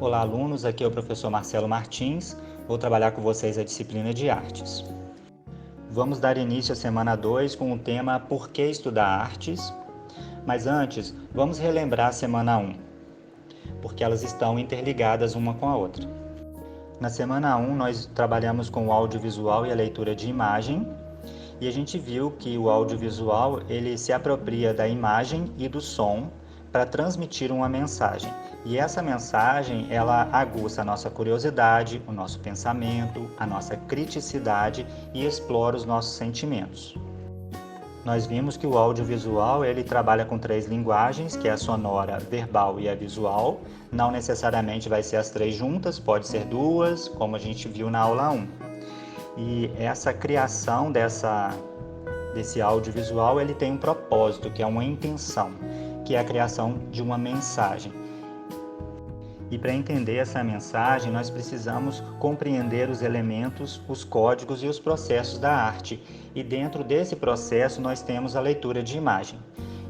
Olá, alunos, aqui é o professor Marcelo Martins, vou trabalhar com vocês a disciplina de artes. Vamos dar início à semana 2 com o tema Por que estudar artes? Mas antes, vamos relembrar a semana 1, porque elas estão interligadas uma com a outra. Na semana 1, nós trabalhamos com o audiovisual e a leitura de imagem, e a gente viu que o audiovisual ele se apropria da imagem e do som para transmitir uma mensagem. E essa mensagem, ela aguça a nossa curiosidade, o nosso pensamento, a nossa criticidade e explora os nossos sentimentos. Nós vimos que o audiovisual, ele trabalha com 3 linguagens, que é a sonora, verbal e a visual. Não necessariamente vai ser as 3 juntas, pode ser 2, como a gente viu na aula 1. E essa criação desse audiovisual, ele tem um propósito, que é uma intenção, que é a criação de uma mensagem. E para entender essa mensagem, nós precisamos compreender os elementos, os códigos e os processos da arte. E dentro desse processo, nós temos a leitura de imagem.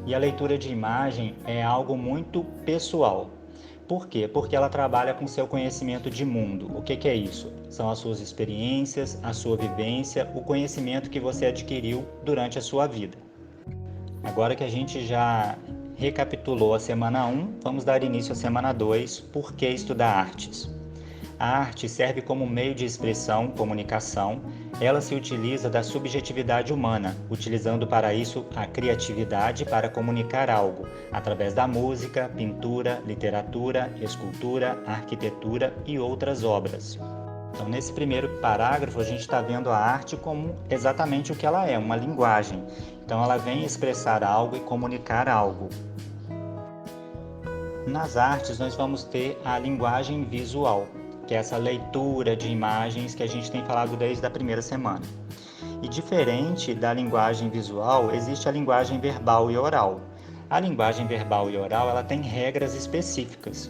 E a leitura de imagem é algo muito pessoal. Por quê? Porque ela trabalha com seu conhecimento de mundo. O que é isso? São as suas experiências, a sua vivência, o conhecimento que você adquiriu durante a sua vida. Agora que a gente já recapitulou a semana 1, vamos dar início à semana 2, Por que estudar artes? A arte serve como meio de expressão, comunicação. Ela se utiliza da subjetividade humana, utilizando para isso a criatividade para comunicar algo, através da música, pintura, literatura, escultura, arquitetura e outras obras. Então, nesse primeiro parágrafo, a gente está vendo a arte como exatamente o que ela é, uma linguagem. Então, ela vem expressar algo e comunicar algo. Nas artes, nós vamos ter a linguagem visual, que é essa leitura de imagens que a gente tem falado desde a primeira semana. E diferente da linguagem visual, existe a linguagem verbal e oral. A linguagem verbal e oral, ela tem regras específicas,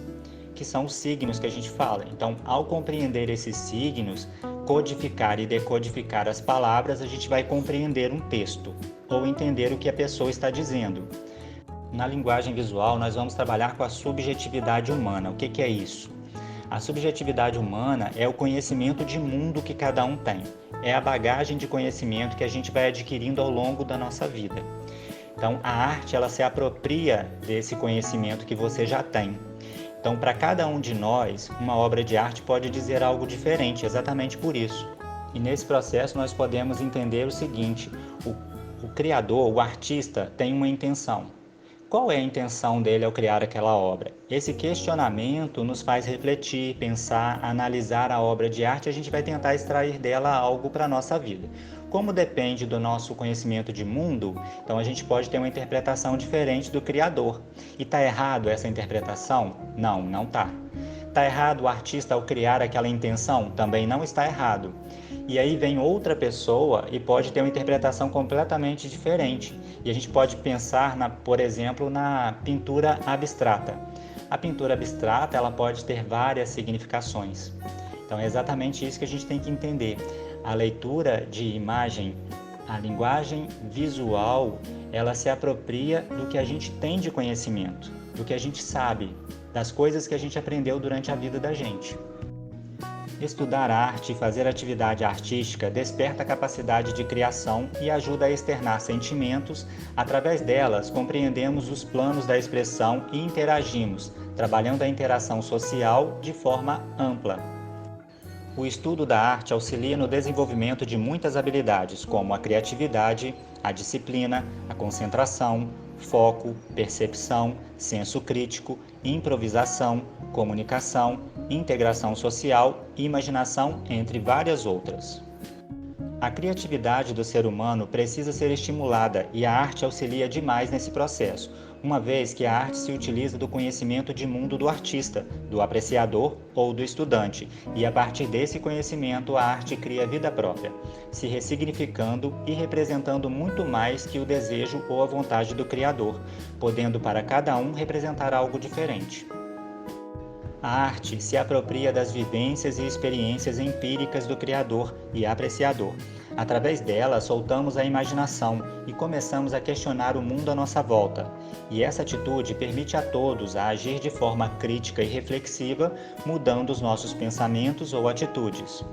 que são os signos que a gente fala. Então, ao compreender esses signos, codificar e decodificar as palavras, a gente vai compreender um texto, ou entender o que a pessoa está dizendo. Na linguagem visual, nós vamos trabalhar com a subjetividade humana. O que é isso? A subjetividade humana é o conhecimento de mundo que cada um tem. É a bagagem de conhecimento que a gente vai adquirindo ao longo da nossa vida. Então, a arte, ela se apropria desse conhecimento que você já tem. Então, para cada um de nós, uma obra de arte pode dizer algo diferente, exatamente por isso. E nesse processo, nós podemos entender o seguinte: o criador, o artista, tem uma intenção. Qual é a intenção dele ao criar aquela obra? Esse questionamento nos faz refletir, pensar, analisar a obra de arte e a gente vai tentar extrair dela algo para a nossa vida. Como depende do nosso conhecimento de mundo, então a gente pode ter uma interpretação diferente do criador. E está errado essa interpretação? Não, não está. Está errado o artista ao criar aquela intenção? Também não está errado. E aí vem outra pessoa e pode ter uma interpretação completamente diferente. E a gente pode pensar, por exemplo, na pintura abstrata. A pintura abstrata, ela pode ter várias significações. Então é exatamente isso que a gente tem que entender. A leitura de imagem, a linguagem visual, ela se apropria do que a gente tem de conhecimento, do que a gente sabe, das coisas que a gente aprendeu durante a vida da gente. Estudar arte e fazer atividade artística desperta a capacidade de criação e ajuda a externar sentimentos. Através delas, compreendemos os planos da expressão e interagimos, trabalhando a interação social de forma ampla. O estudo da arte auxilia no desenvolvimento de muitas habilidades, como a criatividade, a disciplina, a concentração, foco, percepção, senso crítico, improvisação, comunicação, integração social e imaginação, entre várias outras. A criatividade do ser humano precisa ser estimulada e a arte auxilia demais nesse processo, uma vez que a arte se utiliza do conhecimento de mundo do artista, do apreciador ou do estudante, e a partir desse conhecimento a arte cria vida própria, se ressignificando e representando muito mais que o desejo ou a vontade do criador, podendo para cada um representar algo diferente. A arte se apropria das vivências e experiências empíricas do criador e apreciador. Através dela, soltamos a imaginação e começamos a questionar o mundo à nossa volta. E essa atitude permite a todos a agir de forma crítica e reflexiva, mudando os nossos pensamentos ou atitudes.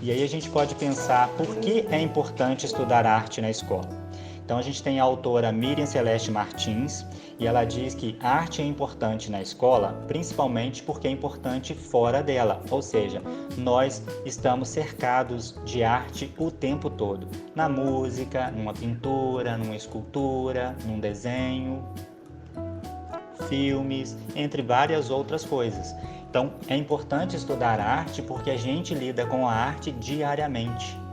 E aí a gente pode pensar por que é importante estudar arte na escola. Então a gente tem a autora Miriam Celeste Martins e ela diz que arte é importante na escola, principalmente porque é importante fora dela, ou seja, nós estamos cercados de arte o tempo todo, na música, numa pintura, numa escultura, num desenho, filmes, entre várias outras coisas. Então, é importante estudar arte porque a gente lida com a arte diariamente.